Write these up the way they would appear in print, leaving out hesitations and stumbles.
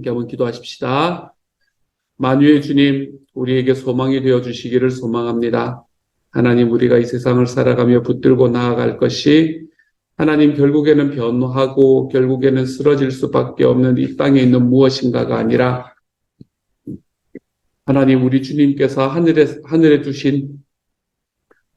함께 한번 기도하십시다. 만유의 주님, 우리에게 소망이 되어 주시기를 소망합니다. 하나님, 우리가 이 세상을 살아가며 붙들고 나아갈 것이 하나님 결국에는 변화하고 결국에는 쓰러질 수밖에 없는 이 땅에 있는 무엇인가가 아니라 하나님, 우리 주님께서 하늘에 두신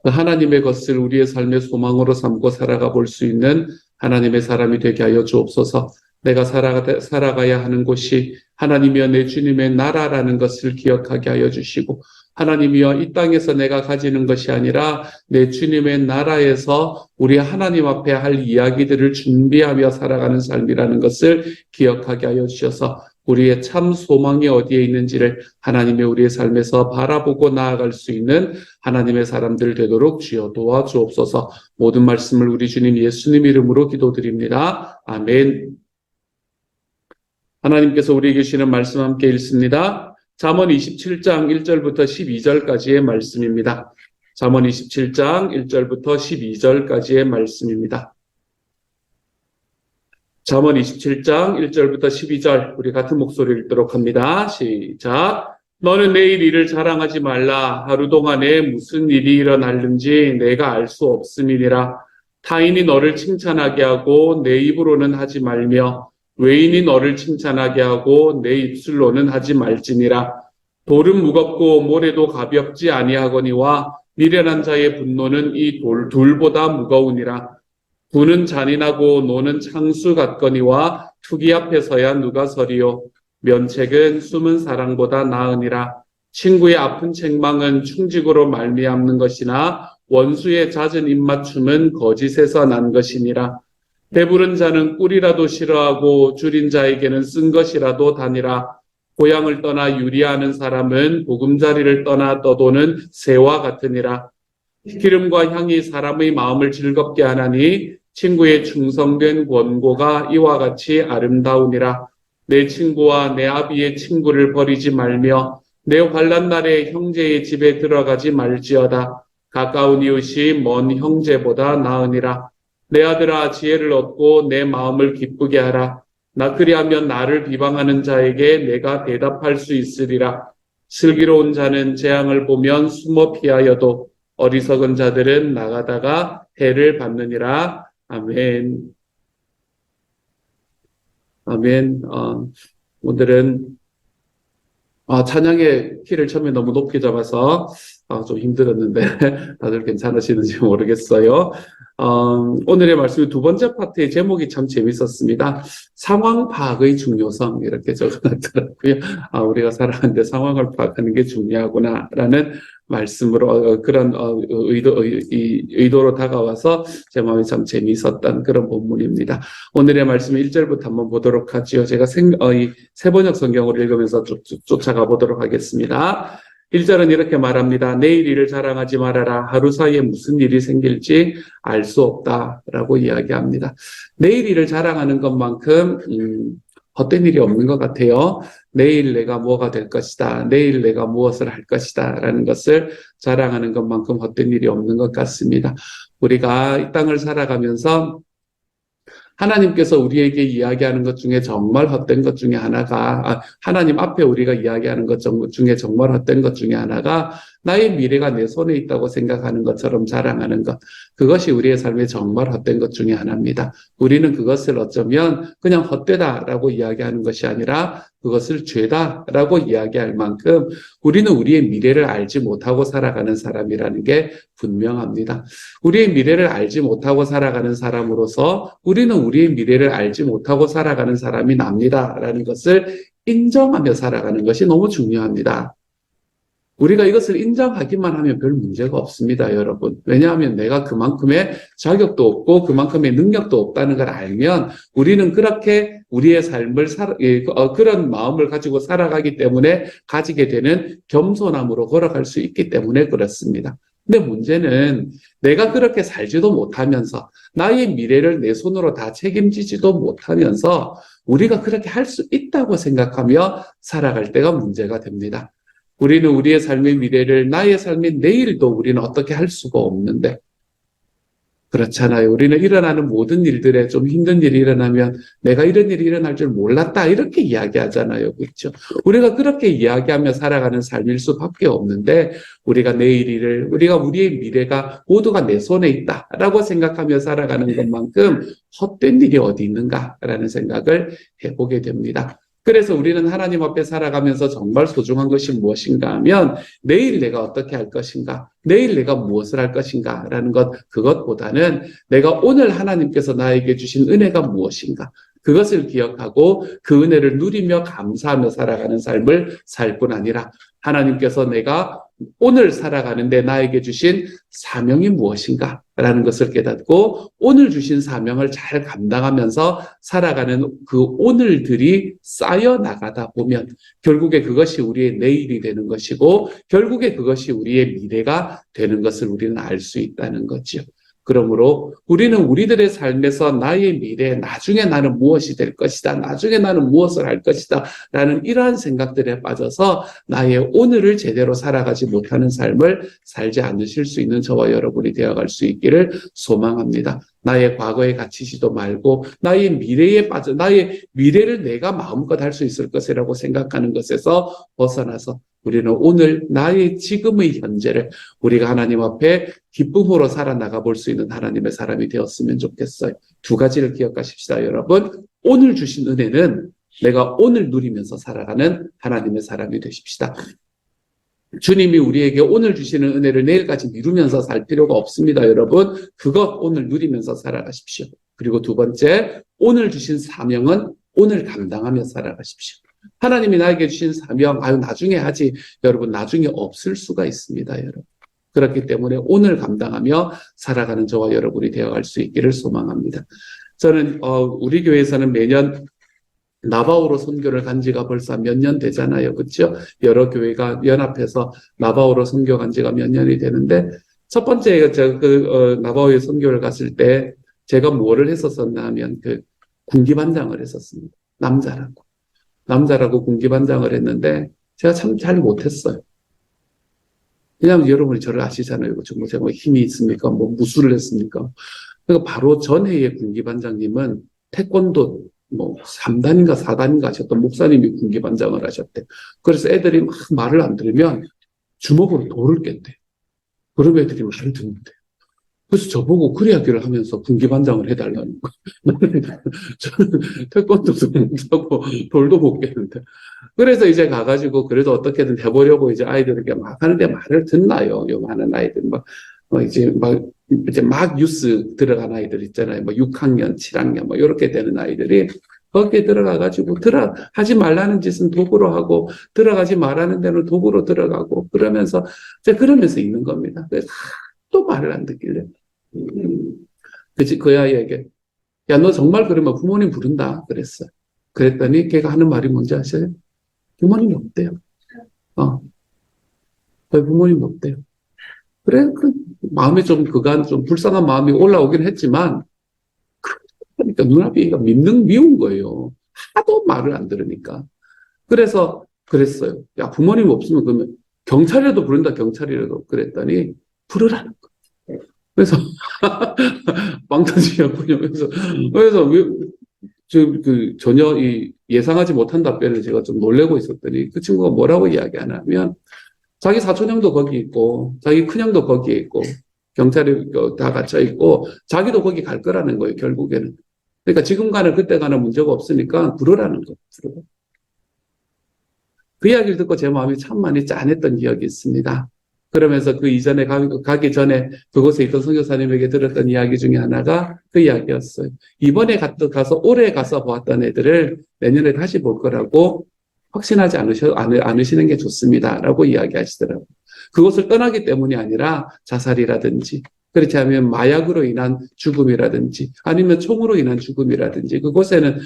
그 하나님의 것을 우리의 삶의 소망으로 삼고 살아가 볼 수 있는 하나님의 사람이 되게 하여 주옵소서. 내가 살아가야 하는 곳이 하나님이여 내 주님의 나라라는 것을 기억하게 하여 주시고, 하나님이여 이 땅에서 내가 가지는 것이 아니라 내 주님의 나라에서 우리 하나님 앞에 할 이야기들을 준비하며 살아가는 삶이라는 것을 기억하게 하여 주셔서 우리의 참 소망이 어디에 있는지를 하나님의 우리의 삶에서 바라보고 나아갈 수 있는 하나님의 사람들 되도록 주여 도와주옵소서. 모든 말씀을 우리 주님 예수님 이름으로 기도드립니다. 아멘. 하나님께서 우리에게 주시는 말씀 함께 읽습니다. 잠언 27장 1절부터 12절까지의 말씀입니다. 잠언 27장 1절부터 12절까지의 말씀입니다. 잠언 27장 1절부터 12절 우리 같은 목소리를 읽도록 합니다. 시작. 너는 내일 일을 자랑하지 말라. 하루 동안에 무슨 일이 일어날는지 내가 알 수 없음이니라. 타인이 너를 칭찬하게 하고 내 입으로는 하지 말며 외인이 너를 칭찬하게 하고 내 입술로는 하지 말지니라. 돌은 무겁고 모래도 가볍지 아니하거니와 미련한 자의 분노는 이 둘보다 무거우니라. 부는 잔인하고 노는 창수 같거니와 투기 앞에서야 누가 서리요. 면책은 숨은 사랑보다 나으니라. 친구의 아픈 책망은 충직으로 말미암는 것이나 원수의 잦은 입맞춤은 거짓에서 난 것이니라. 배부른 자는 꿀이라도 싫어하고 줄인 자에게는 쓴 것이라도 다니라. 고향을 떠나 유리하는 사람은 보금자리를 떠나 떠도는 새와 같으니라. 기름과 향이 사람의 마음을 즐겁게 하나니 친구의 충성된 권고가 이와 같이 아름다우니라. 내 친구와 내 아비의 친구를 버리지 말며 내 환난 날에 형제의 집에 들어가지 말지어다. 가까운 이웃이 먼 형제보다 나으니라. 내 아들아 지혜를 얻고 내 마음을 기쁘게 하라. 나 그리하면 나를 비방하는 자에게 내가 대답할 수 있으리라. 슬기로운 자는 재앙을 보면 숨어 피하여도 어리석은 자들은 나가다가 해를 받느니라. 아멘. 아멘. 오늘은 찬양의 키를 처음에 너무 높게 잡아서 좀 힘들었는데 다들 괜찮으시는지 모르겠어요. 오늘의 말씀의 두 번째 파트의 제목이 참 재밌었습니다. 상황 파악의 중요성 이렇게 적어놨더라고요. 우리가 살아가는데 상황을 파악하는 게 중요하구나라는 말씀으로 그런 의도로 다가와서 제 마음이 참 재미있었던 그런 본문입니다. 오늘의 말씀 1절부터 한번 보도록 하지요. 제가 이 세번역 성경으로 읽으면서 쫓아가 보도록 하겠습니다. 1절은 이렇게 말합니다. 내일 일을 자랑하지 말아라. 하루 사이에 무슨 일이 생길지 알 수 없다라고 이야기합니다. 내일 일을 자랑하는 것만큼 헛된 일이 없는 것 같아요. 내일 내가 뭐가 될 것이다. 내일 내가 무엇을 할 것이다. 라는 것을 자랑하는 것만큼 헛된 일이 없는 것 같습니다. 우리가 이 땅을 살아가면서 하나님께서 우리에게 이야기하는 것 중에 정말 헛된 것 중에 하나가 하나님 앞에 우리가 이야기하는 것 중에 정말 헛된 것 중에 하나가 나의 미래가 내 손에 있다고 생각하는 것처럼 자랑하는 것, 그것이 우리의 삶에 정말 헛된 것 중에 하나입니다. 우리는 그것을 어쩌면 그냥 헛되다라고 이야기하는 것이 아니라 그것을 죄다라고 이야기할 만큼 우리는 우리의 미래를 알지 못하고 살아가는 사람이라는 게 분명합니다. 우리의 미래를 알지 못하고 살아가는 사람으로서 우리는 우리의 미래를 알지 못하고 살아가는 사람이 납니다라는 것을 인정하며 살아가는 것이 너무 중요합니다. 우리가 이것을 인정하기만 하면 별 문제가 없습니다, 여러분. 왜냐하면 내가 그만큼의 자격도 없고 그만큼의 능력도 없다는 걸 알면 우리는 그렇게 우리의 삶을 그런 마음을 가지고 살아가기 때문에 가지게 되는 겸손함으로 걸어갈 수 있기 때문에 그렇습니다. 근데 문제는 내가 그렇게 살지도 못하면서 나의 미래를 내 손으로 다 책임지지도 못하면서 우리가 그렇게 할 수 있다고 생각하며 살아갈 때가 문제가 됩니다. 우리는 우리의 삶의 미래를 나의 삶의 내일도 우리는 어떻게 할 수가 없는데 그렇잖아요. 우리는 일어나는 모든 일들에 좀 힘든 일이 일어나면 내가 이런 일이 일어날 줄 몰랐다. 이렇게 이야기하잖아요. 그렇죠? 우리가 그렇게 이야기하며 살아가는 삶일 수밖에 없는데 우리가 내일 일을, 우리가 우리의 미래가 모두가 내 손에 있다라고 생각하며 살아가는 것만큼 헛된 일이 어디 있는가라는 생각을 해보게 됩니다. 그래서 우리는 하나님 앞에 살아가면서 정말 소중한 것이 무엇인가 하면 내일 내가 어떻게 할 것인가, 내일 내가 무엇을 할 것인가 라는 것, 그것보다는 내가 오늘 하나님께서 나에게 주신 은혜가 무엇인가, 그것을 기억하고 그 은혜를 누리며 감사하며 살아가는 삶을 살 뿐 아니라 하나님께서 내가 오늘 살아가는데 나에게 주신 사명이 무엇인가 라는 것을 깨닫고 오늘 주신 사명을 잘 감당하면서 살아가는 그 오늘들이 쌓여 나가다 보면 결국에 그것이 우리의 내일이 되는 것이고 결국에 그것이 우리의 미래가 되는 것을 우리는 알 수 있다는 거죠. 그러므로 우리는 우리들의 삶에서 나의 미래, 나중에 나는 무엇이 될 것이다, 나중에 나는 무엇을 할 것이다 라는 이러한 생각들에 빠져서 나의 오늘을 제대로 살아가지 못하는 삶을 살지 않으실 수 있는 저와 여러분이 되어갈 수 있기를 소망합니다. 나의 과거에 갇히지도 말고 나의 미래에 빠져 나의 미래를 내가 마음껏 할 수 있을 것이라고 생각하는 것에서 벗어나서 우리는 오늘 나의 지금의 현재를 우리가 하나님 앞에 기쁨으로 살아나가 볼 수 있는 하나님의 사람이 되었으면 좋겠어요. 두 가지를 기억하십시다, 여러분. 오늘 주신 은혜는 내가 오늘 누리면서 살아가는 하나님의 사람이 되십시다. 주님이 우리에게 오늘 주시는 은혜를 내일까지 미루면서 살 필요가 없습니다, 여러분. 그것 오늘 누리면서 살아가십시오. 그리고 두 번째, 오늘 주신 사명은 오늘 감당하며 살아가십시오. 하나님이 나에게 주신 사명, 나중에 하지. 여러분, 나중에 없을 수가 있습니다, 여러분. 그렇기 때문에 오늘 감당하며 살아가는 저와 여러분이 되어갈 수 있기를 소망합니다. 저는 우리 교회에서는 매년 나바오로 선교를 간 지가 벌써 몇 년 되잖아요. 그렇죠? 여러 교회가 연합해서 나바오로 선교 간 지가 몇 년이 되는데 첫 번째 제가 나바오에 선교를 갔을 때 제가 뭐를 했었었나 하면 군기반장을 했었습니다. 남자라고 군기반장을 했는데 제가 참 잘 못했어요. 왜냐하면 여러분이 저를 아시잖아요. 제가 뭐 힘이 있습니까? 뭐 무술을 했습니까? 그러니까 바로 전해의 군기반장님은 태권도 3단인가 4단인가 하셨던 목사님이 군기반장을 하셨대. 그래서 애들이 막 말을 안 들으면 주먹으로 돌을 깼대. 그럼 애들이 말을 듣는데. 그래서 저보고 그 이야기를 하면서 군기반장을 해달라는 거예요. 저는 태권도도 못하고 돌도 못 깼는데. 그래서 이제 가가지고 그래도 어떻게든 해보려고 이제 아이들에게 막 하는데 말을 듣나요? 요만한 아이들 이제 막 유스 들어간 아이들 있잖아요. 6학년, 7학년 이렇게 되는 아이들이 거기에 들어가가지고 하지 말라는 짓은 도구로 하고 들어가지 말라는 데는 도구로 들어가고 그러면서 있는 겁니다. 그래서 또 말을 안 듣길래 그 아이에게 야, 너 정말 그러면 부모님 부른다 그랬어요. 그랬더니 걔가 하는 말이 뭔지 아세요? 부모님이 없대요. 부모님이 없대요. 그래, 마음에 그간 좀 불쌍한 마음이 올라오긴 했지만, 그러니까 눈앞이 미운 거예요. 하도 말을 안 들으니까. 그래서 그랬어요. 야, 부모님 없으면 그러면 경찰이라도 부른다, 경찰이라도. 그랬더니, 부르라는 거예요. 그래서, 빵 터지셨군요. 그래서 전혀 예상하지 못한 답변을 제가 좀 놀래고 있었더니, 그 친구가 뭐라고 이야기하냐면, 자기 사촌형도 거기 있고 자기 큰형도 거기에 있고 경찰이 다 갇혀 있고 자기도 거기 갈 거라는 거예요. 결국에는. 그러니까 지금 가는 그때 가는 문제가 없으니까 부르라는 거예요. 그 이야기를 듣고 제 마음이 참 많이 짠했던 기억이 있습니다. 그러면서 그 이전에 가기 전에 그곳에 있던 선교사님에게 들었던 이야기 중에 하나가 그 이야기였어요. 이번에 가서 올해 가서 보았던 애들을 내년에 다시 볼 거라고 확신하지 않으시는 게 좋습니다라고 이야기하시더라고요. 그것을 떠나기 때문이 아니라 자살이라든지 그렇지 않으면 마약으로 인한 죽음이라든지 아니면 총으로 인한 죽음이라든지 그곳에는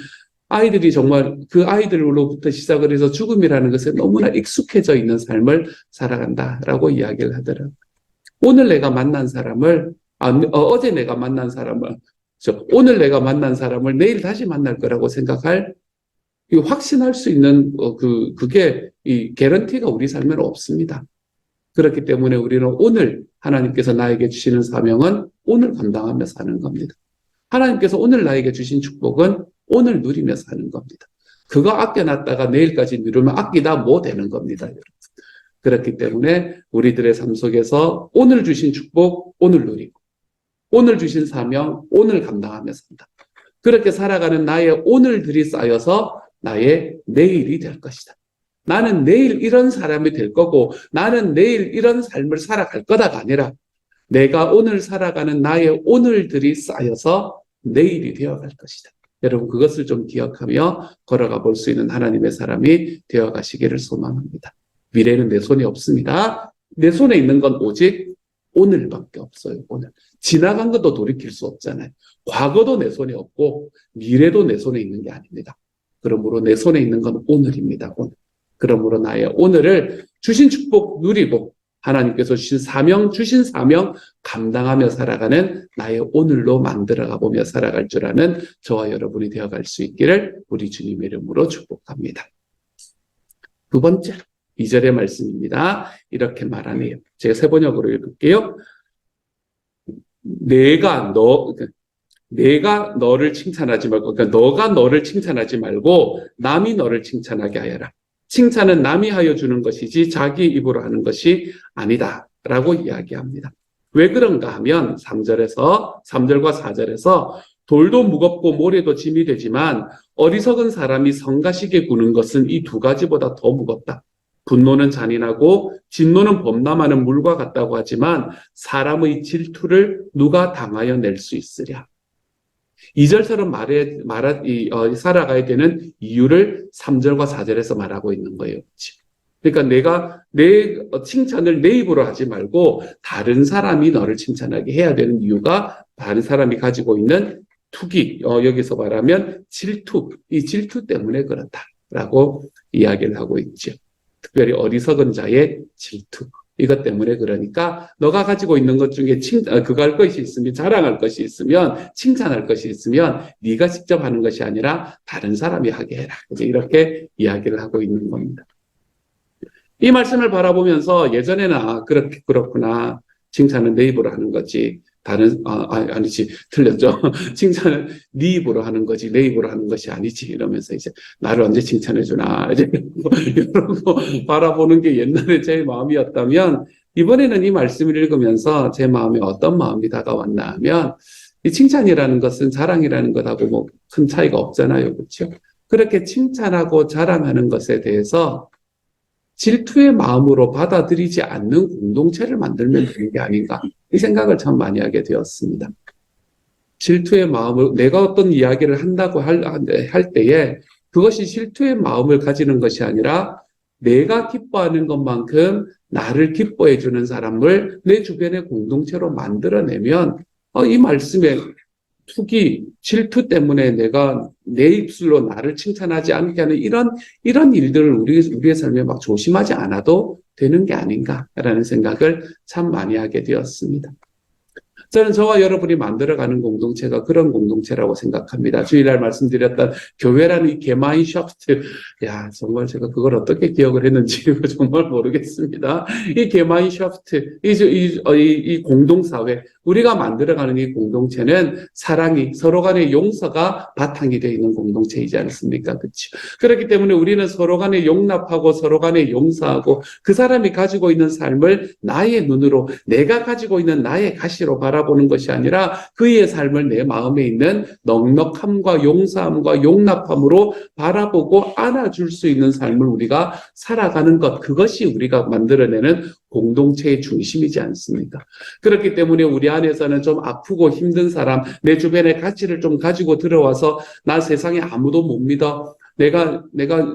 아이들이 정말 그 아이들로부터 시작을 해서 죽음이라는 것에 너무나 익숙해져 있는 삶을 살아간다라고 이야기를 하더라고요. 오늘 내가 만난 사람을 어제 내가 만난 사람을 오늘 내가 만난 사람을 내일 다시 만날 거라고 생각할 확신할 수 있는 그게 이 개런티가 우리 삶에는 없습니다. 그렇기 때문에 우리는 오늘 하나님께서 나에게 주시는 사명은 오늘 감당하며 사는 겁니다. 하나님께서 오늘 나에게 주신 축복은 오늘 누리며 사는 겁니다. 그거 아껴놨다가 내일까지 누르면 아끼다 뭐 되는 겁니다. 여러분. 그렇기 때문에 우리들의 삶 속에서 오늘 주신 축복 오늘 누리고 오늘 주신 사명 오늘 감당하며 산다. 그렇게 살아가는 나의 오늘들이 쌓여서 나의 내일이 될 것이다. 나는 내일 이런 사람이 될 거고 나는 내일 이런 삶을 살아갈 거다가 아니라 내가 오늘 살아가는 나의 오늘들이 쌓여서 내일이 되어갈 것이다. 여러분 그것을 좀 기억하며 걸어가 볼 수 있는 하나님의 사람이 되어가시기를 소망합니다. 미래는 내 손에 없습니다. 내 손에 있는 건 오직 오늘밖에 없어요. 오늘. 지나간 것도 돌이킬 수 없잖아요. 과거도 내 손에 없고 미래도 내 손에 있는 게 아닙니다. 그러므로 내 손에 있는 건 오늘입니다. 오늘. 그러므로 나의 오늘을 주신 축복 누리고 하나님께서 주신 사명 감당하며 살아가는 나의 오늘로 만들어가 보며 살아갈 줄 아는 저와 여러분이 되어갈 수 있기를 우리 주님의 이름으로 축복합니다. 두 번째로 2절의 말씀입니다. 이렇게 말하네요. 제가 세 번역으로 읽을게요. 내가 너를 칭찬하지 말고, 그러니까 너가 너를 칭찬하지 말고 남이 너를 칭찬하게 하여라. 칭찬은 남이 하여 주는 것이지 자기 입으로 하는 것이 아니다. 라고 이야기합니다. 왜 그런가 하면 3절과 4절에서 돌도 무겁고 모래도 짐이 되지만 어리석은 사람이 성가시게 구는 것은 이 두 가지보다 더 무겁다. 분노는 잔인하고 진노는 범람하는 물과 같다고 하지만 사람의 질투를 누가 당하여 낼 수 있으랴. 2절처럼 살아가야 되는 이유를 3절과 4절에서 말하고 있는 거예요. 그러니까 내가 내 칭찬을 내 입으로 하지 말고 다른 사람이 너를 칭찬하게 해야 되는 이유가 다른 사람이 가지고 있는 투기, 여기서 말하면 질투, 이 질투 때문에 그렇다라고 이야기를 하고 있죠. 특별히 어리석은 자의 질투. 이것 때문에 그러니까 너가 가지고 있는 것 중에 그거 할 것이 있으면 자랑할 것이 있으면 칭찬할 것이 있으면 네가 직접 하는 것이 아니라 다른 사람이 하게 해라. 이렇게 이야기를 하고 있는 겁니다. 이 말씀을 바라보면서 예전에는 그렇구나. 칭찬은 내 입으로 하는 거지. 아니지. 틀렸죠. 칭찬은 네 입으로 하는 거지. 내 입으로 하는 것이 아니지. 이러면서 이제 나를 언제 칭찬해주나. 이제 이런 거 바라보는 게 옛날에 제 마음이었다면 이번에는 이 말씀을 읽으면서 제 마음에 어떤 마음이 다가왔나 하면 이 칭찬이라는 것은 자랑이라는 것하고 뭐 큰 차이가 없잖아요. 그렇죠? 그렇게 칭찬하고 자랑하는 것에 대해서 질투의 마음으로 받아들이지 않는 공동체를 만들면 되는 게 아닌가. 이 생각을 참 많이 하게 되었습니다. 질투의 마음을, 내가 어떤 이야기를 한다고 할 때에 그것이 질투의 마음을 가지는 것이 아니라 내가 기뻐하는 것만큼 나를 기뻐해 주는 사람을 내 주변의 공동체로 만들어내면 이 말씀에 투기, 질투 때문에 내가 내 입술로 나를 칭찬하지 않게 하는 이런 일들을 우리의 삶에 막 조심하지 않아도 되는 게 아닌가라는 생각을 참 많이 하게 되었습니다. 저는 저와 여러분이 만들어가는 공동체가 그런 공동체라고 생각합니다. 주일날 말씀드렸던 교회라는 이 게마인샤프트, 정말 제가 그걸 어떻게 기억을 했는지 정말 모르겠습니다. 이 게마인샤프트, 이 공동사회, 우리가 만들어가는 이 공동체는 사랑이, 서로 간의 용서가 바탕이 되어 있는 공동체이지 않습니까? 그렇죠? 그렇기 때문에 우리는 서로 간에 용납하고 서로 간에 용서하고 그 사람이 가지고 있는 삶을 나의 눈으로, 내가 가지고 있는 나의 가시로 바라보는 것이 아니라 그의 삶을 내 마음에 있는 넉넉함과 용서함과 용납함으로 바라보고 안아줄 수 있는 삶을 우리가 살아가는 것, 그것이 우리가 만들어내는 공동체의 중심이지 않습니까? 그렇기 때문에 우리 안에서는 좀 아프고 힘든 사람, 내 주변에 가치를 좀 가지고 들어와서 나 세상에 아무도 못 믿어. 내가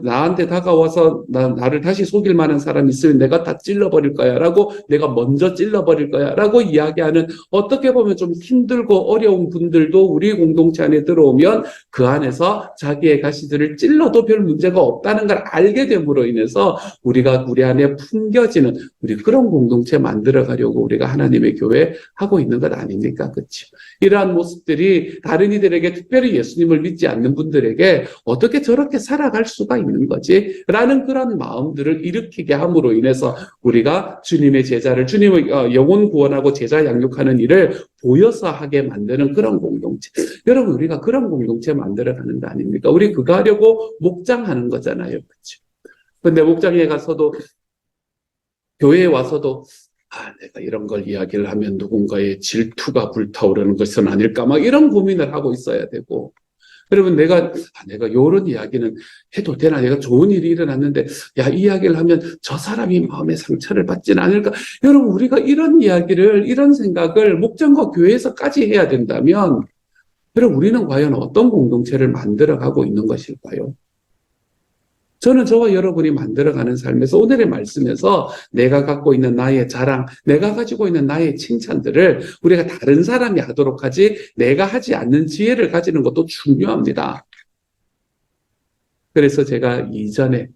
나한테 다가와서 나를 다시 속일 만한 사람이 있으면 내가 다 찔러버릴 거야 라고, 내가 먼저 찔러버릴 거야 라고 이야기하는, 어떻게 보면 좀 힘들고 어려운 분들도 우리 공동체 안에 들어오면 그 안에서 자기의 가시들을 찔러도 별 문제가 없다는 걸 알게 됨으로 인해서 우리가 우리 안에 풍겨지는, 우리 그런 공동체 만들어 가려고 우리가 하나님의 교회 하고 있는 것 아닙니까? 그렇죠? 이러한 모습들이 다른 이들에게, 특별히 예수님을 믿지 않는 분들에게 어떻게 저렇게 그렇게 살아갈 수가 있는 거지 라는 그런 마음들을 일으키게 함으로 인해서 우리가 주님의 제자를 주님의 영혼 구원하고 제자 양육하는 일을 보여서 하게 만드는 그런 공동체. 여러분 우리가 그런 공동체 만들어가는 거 아닙니까? 우리 그거 하려고 목장하는 거잖아요. 그렇죠? 근데 목장에 가서도 교회에 와서도 내가 이런 걸 이야기를 하면 누군가의 질투가 불타오르는 것은 아닐까 막 이런 고민을 하고 있어야 되고 여러분 내가 이런 이야기는 해도 되나 내가 좋은 일이 일어났는데 이 이야기를 하면 저 사람이 마음의 상처를 받지는 않을까 여러분 우리가 이런 이야기를 이런 생각을 목장과 교회에서까지 해야 된다면 여러분 우리는 과연 어떤 공동체를 만들어가고 있는 것일까요? 저는 저와 여러분이 만들어가는 삶에서 오늘의 말씀에서 내가 갖고 있는 나의 자랑, 내가 가지고 있는 나의 칭찬들을 우리가 다른 사람이 하도록 하지 내가 하지 않는 지혜를 가지는 것도 중요합니다. 그래서 제가 이전에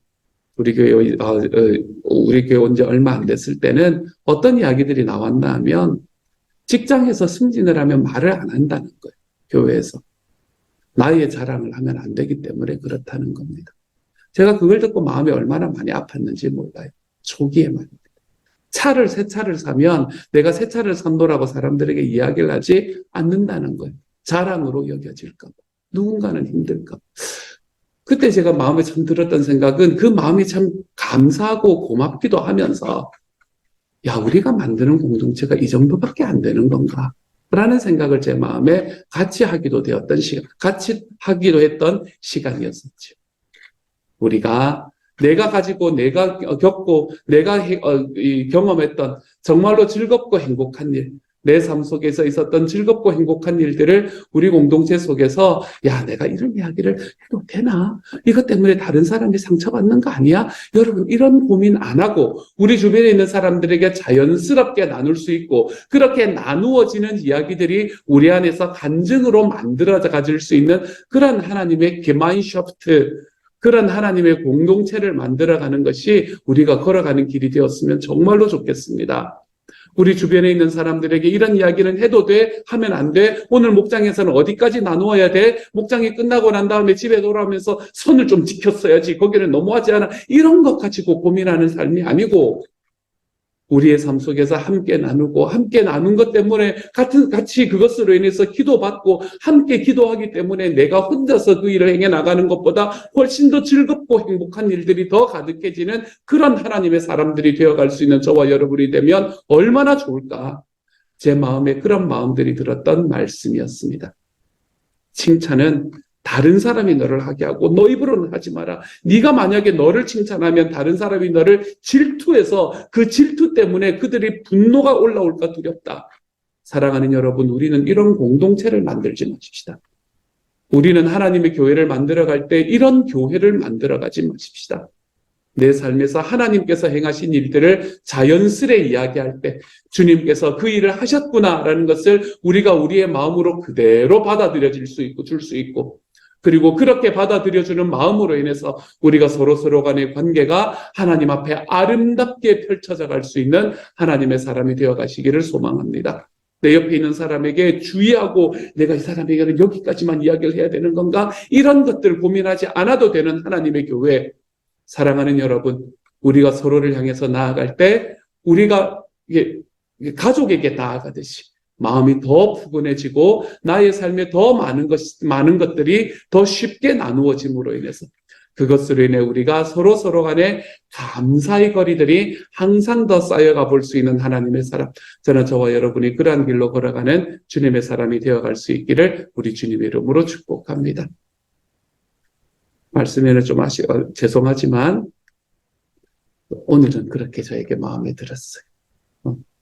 우리 교회 온 지 얼마 안 됐을 때는 어떤 이야기들이 나왔나 하면 직장에서 승진을 하면 말을 안 한다는 거예요. 교회에서. 나의 자랑을 하면 안 되기 때문에 그렇다는 겁니다. 제가 그걸 듣고 마음이 얼마나 많이 아팠는지 몰라요. 초기에 말입니다. 새 차를 사면 내가 새 차를 산도라고 사람들에게 이야기를 하지 않는다는 거예요. 자랑으로 여겨질까 봐. 누군가는 힘들까 봐. 그때 제가 마음에 참 들었던 생각은 그 마음이 참 감사하고 고맙기도 하면서 우리가 만드는 공동체가 이 정도밖에 안 되는 건가? 라는 생각을 제 마음에 같이 하기도 했던 시간이었었죠. 우리가 내가 가지고 내가 겪고 내가 경험했던 정말로 즐겁고 행복한 일, 내 삶 속에서 있었던 즐겁고 행복한 일들을 우리 공동체 속에서 내가 이런 이야기를 해도 되나? 이것 때문에 다른 사람이 상처받는 거 아니야? 여러분 이런 고민 안 하고 우리 주변에 있는 사람들에게 자연스럽게 나눌 수 있고 그렇게 나누어지는 이야기들이 우리 안에서 간증으로 만들어져 가질 수 있는 그런 하나님의 게마인셔프트 그런 하나님의 공동체를 만들어가는 것이 우리가 걸어가는 길이 되었으면 정말로 좋겠습니다. 우리 주변에 있는 사람들에게 이런 이야기는 해도 돼? 하면 안 돼? 오늘 목장에서는 어디까지 나누어야 돼? 목장이 끝나고 난 다음에 집에 돌아오면서 선을 좀 지켰어야지. 거기는 너무하지 않아? 이런 것 가지고 고민하는 삶이 아니고 우리의 삶 속에서 함께 나누고 함께 나눈 것 때문에 같이 그것으로 인해서 기도받고 함께 기도하기 때문에 내가 혼자서 그 일을 행해 나가는 것보다 훨씬 더 즐겁고 행복한 일들이 더 가득해지는 그런 하나님의 사람들이 되어갈 수 있는 저와 여러분이 되면 얼마나 좋을까? 제 마음에 그런 마음들이 들었던 말씀이었습니다. 칭찬은 다른 사람이 너를 하게 하고 너 입으로는 하지 마라. 네가 만약에 너를 칭찬하면 다른 사람이 너를 질투해서 그 질투 때문에 그들이 분노가 올라올까 두렵다. 사랑하는 여러분, 우리는 이런 공동체를 만들지 마십시다. 우리는 하나님의 교회를 만들어갈 때 이런 교회를 만들어가지 마십시다. 내 삶에서 하나님께서 행하신 일들을 자연스레 이야기할 때 주님께서 그 일을 하셨구나라는 것을 우리가 우리의 마음으로 그대로 받아들여질 수 있고 줄 수 있고 그리고 그렇게 받아들여주는 마음으로 인해서 우리가 서로 간의 관계가 하나님 앞에 아름답게 펼쳐져 갈 수 있는 하나님의 사람이 되어 가시기를 소망합니다. 내 옆에 있는 사람에게 주의하고 내가 이 사람에게는 여기까지만 이야기를 해야 되는 건가? 이런 것들 고민하지 않아도 되는 하나님의 교회. 사랑하는 여러분, 우리가 서로를 향해서 나아갈 때 우리가 가족에게 나아가듯이 마음이 더 푸근해지고 나의 삶에 더 많은 것들이 더 쉽게 나누어짐으로 인해서 그것으로 인해 우리가 서로 간에 감사의 거리들이 항상 더 쌓여가 볼 수 있는 하나님의 사람. 저는 저와 여러분이 그러한 길로 걸어가는 주님의 사람이 되어갈 수 있기를 우리 주님의 이름으로 축복합니다. 말씀에는 좀 죄송하지만 오늘은 그렇게 저에게 마음에 들었어요.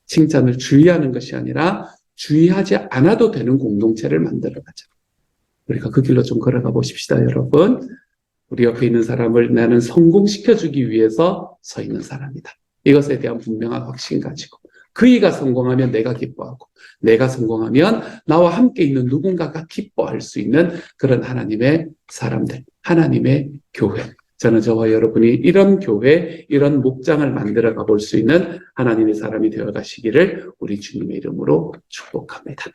칭찬을 주의하는 것이 아니라 주의하지 않아도 되는 공동체를 만들어가자. 우리가 그 길로 좀 걸어가 보십시다, 여러분. 우리 옆에 있는 사람을 나는 성공시켜주기 위해서 서 있는 사람이다. 이것에 대한 분명한 확신 가지고 그이가 성공하면 내가 기뻐하고 내가 성공하면 나와 함께 있는 누군가가 기뻐할 수 있는 그런 하나님의 사람들, 하나님의 교회. 저는 저와 여러분이 이런 교회, 이런 목장을 만들어 가볼 수 있는 하나님의 사람이 되어 가시기를 우리 주님의 이름으로 축복합니다.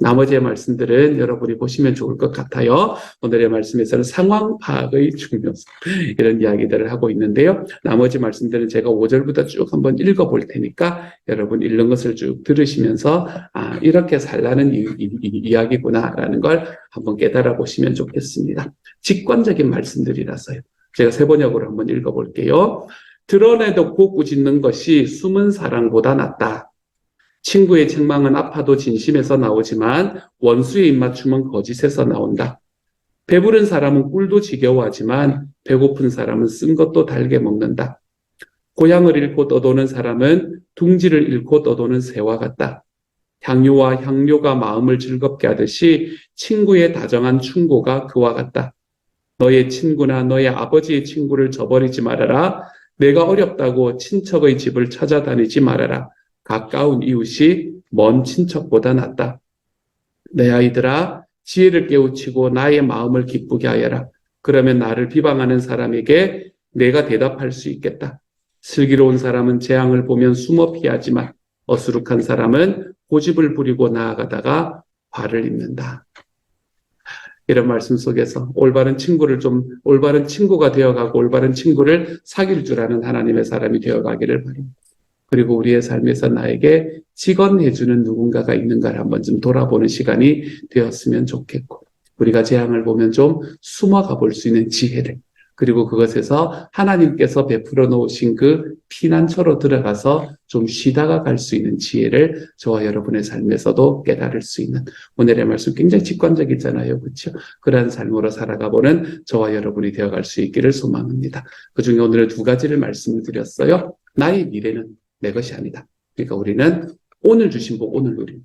나머지의 말씀들은 여러분이 보시면 좋을 것 같아요. 오늘의 말씀에서는 상황 파악의 중요성 이런 이야기들을 하고 있는데요. 나머지 말씀들은 제가 5절부터 쭉 한번 읽어볼 테니까 여러분 읽는 것을 쭉 들으시면서 이렇게 살라는 이야기구나라는 걸 한번 깨달아 보시면 좋겠습니다. 직관적인 말씀들이라서요. 제가 세 번역으로 한번 읽어볼게요. 드러내도 고꾸짖는 것이 숨은 사랑보다 낫다. 친구의 책망은 아파도 진심에서 나오지만 원수의 입맞춤은 거짓에서 나온다. 배부른 사람은 꿀도 지겨워하지만 배고픈 사람은 쓴 것도 달게 먹는다. 고향을 잃고 떠도는 사람은 둥지를 잃고 떠도는 새와 같다. 향유와 향료가 마음을 즐겁게 하듯이 친구의 다정한 충고가 그와 같다. 너의 친구나 너의 아버지의 친구를 저버리지 말아라. 내가 어렵다고 친척의 집을 찾아다니지 말아라. 가까운 이웃이 먼 친척보다 낫다. 내 아이들아, 지혜를 깨우치고 나의 마음을 기쁘게 하여라. 그러면 나를 비방하는 사람에게 내가 대답할 수 있겠다. 슬기로운 사람은 재앙을 보면 숨어 피하지만 어수룩한 사람은 고집을 부리고 나아가다가 화를 입는다. 이런 말씀 속에서 올바른 친구가 되어가고 올바른 친구를 사귈 줄 아는 하나님의 사람이 되어가기를 바랍니다. 그리고 우리의 삶에서 나에게 직언해주는 누군가가 있는가를 한번 좀 돌아보는 시간이 되었으면 좋겠고, 우리가 재앙을 보면 좀 숨어가 볼 수 있는 지혜를, 그리고 그것에서 하나님께서 베풀어 놓으신 그 피난처로 들어가서 좀 쉬다가 갈 수 있는 지혜를 저와 여러분의 삶에서도 깨달을 수 있는, 오늘의 말씀 굉장히 직관적이잖아요. 그렇죠? 그러한 삶으로 살아가보는 저와 여러분이 되어갈 수 있기를 소망합니다. 그중에 오늘 두 가지를 말씀을 드렸어요. 나의 미래는 내 것이 아니다. 그러니까 우리는 오늘 주신 복 오늘 누리고,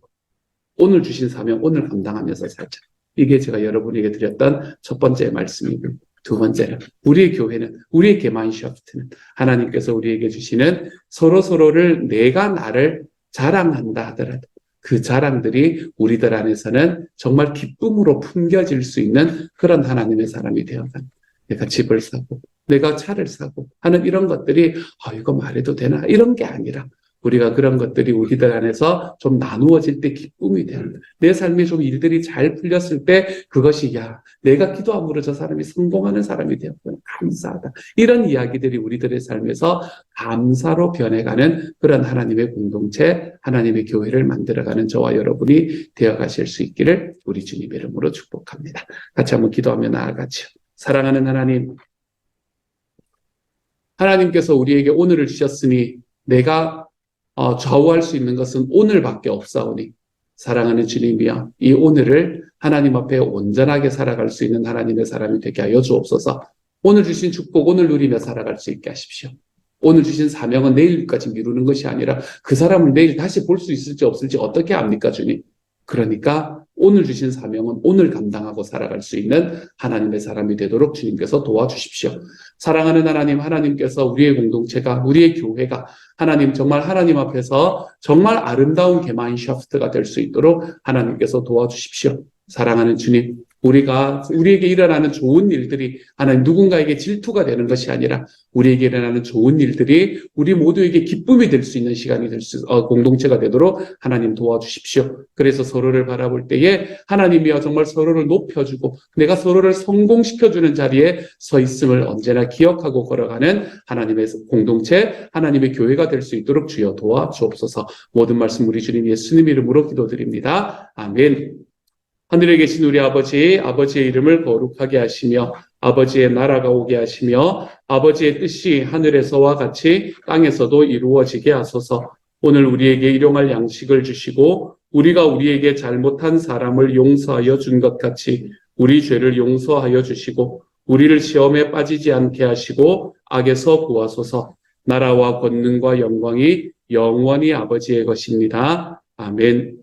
오늘 주신 사명 오늘 감당하면서 살자. 이게 제가 여러분에게 드렸던 첫 번째 말씀이고, 두 번째는 우리의 교회는, 우리의 게마인샤프트는 하나님께서 우리에게 주시는 서로서로를 내가 나를 자랑한다 하더라도 그 자랑들이 우리들 안에서는 정말 기쁨으로 품겨질 수 있는 그런 하나님의 사람이 되어가는, 내가 집을 사고 내가 차를 사고 하는 이런 것들이 이거 말해도 되나? 이런 게 아니라 우리가 그런 것들이 우리들 안에서 좀 나누어질 때 기쁨이 되는, 내 삶에 좀 일들이 잘 풀렸을 때 그것이 내가 기도함으로 저 사람이 성공하는 사람이 되었구나. 감사하다. 이런 이야기들이 우리들의 삶에서 감사로 변해가는 그런 하나님의 공동체, 하나님의 교회를 만들어가는 저와 여러분이 되어가실 수 있기를 우리 주님 이름으로 축복합니다. 같이 한번 기도하며 나아가죠. 사랑하는 하나님, 하나님께서 우리에게 오늘을 주셨으니 내가 좌우할 수 있는 것은 오늘밖에 없사오니, 사랑하는 주님이여, 이 오늘을 하나님 앞에 온전하게 살아갈 수 있는 하나님의 사람이 되게 하여 주옵소서. 오늘 주신 축복 오늘 누리며 살아갈 수 있게 하십시오. 오늘 주신 사명은 내일까지 미루는 것이 아니라 그 사람을 내일 다시 볼 수 있을지 없을지 어떻게 압니까, 주님? 그러니까 오늘 주신 사명은 오늘 감당하고 살아갈 수 있는 하나님의 사람이 되도록 주님께서 도와주십시오. 사랑하는 하나님, 하나님께서 우리의 공동체가, 우리의 교회가 하나님 정말 하나님 앞에서 정말 아름다운 게마인샤프트가 될 수 있도록 하나님께서 도와주십시오. 사랑하는 주님, 우리에게 일어나는 좋은 일들이 하나님 누군가에게 질투가 되는 것이 아니라 우리에게 일어나는 좋은 일들이 우리 모두에게 기쁨이 될 수 있는 시간이 공동체가 되도록 하나님 도와주십시오. 그래서 서로를 바라볼 때에 하나님이여 정말 서로를 높여주고 내가 서로를 성공시켜주는 자리에 서 있음을 언제나 기억하고 걸어가는 하나님의 공동체, 하나님의 교회가 될 수 있도록 주여 도와주옵소서. 모든 말씀 우리 주님 예수님 이름으로 기도드립니다. 아멘. 하늘에 계신 우리 아버지, 아버지의 이름을 거룩하게 하시며 아버지의 나라가 오게 하시며 아버지의 뜻이 하늘에서와 같이 땅에서도 이루어지게 하소서. 오늘 우리에게 일용할 양식을 주시고 우리가 우리에게 잘못한 사람을 용서하여 준 것 같이 우리 죄를 용서하여 주시고 우리를 시험에 빠지지 않게 하시고 악에서 구하소서. 나라와 권능과 영광이 영원히 아버지의 것입니다. 아멘.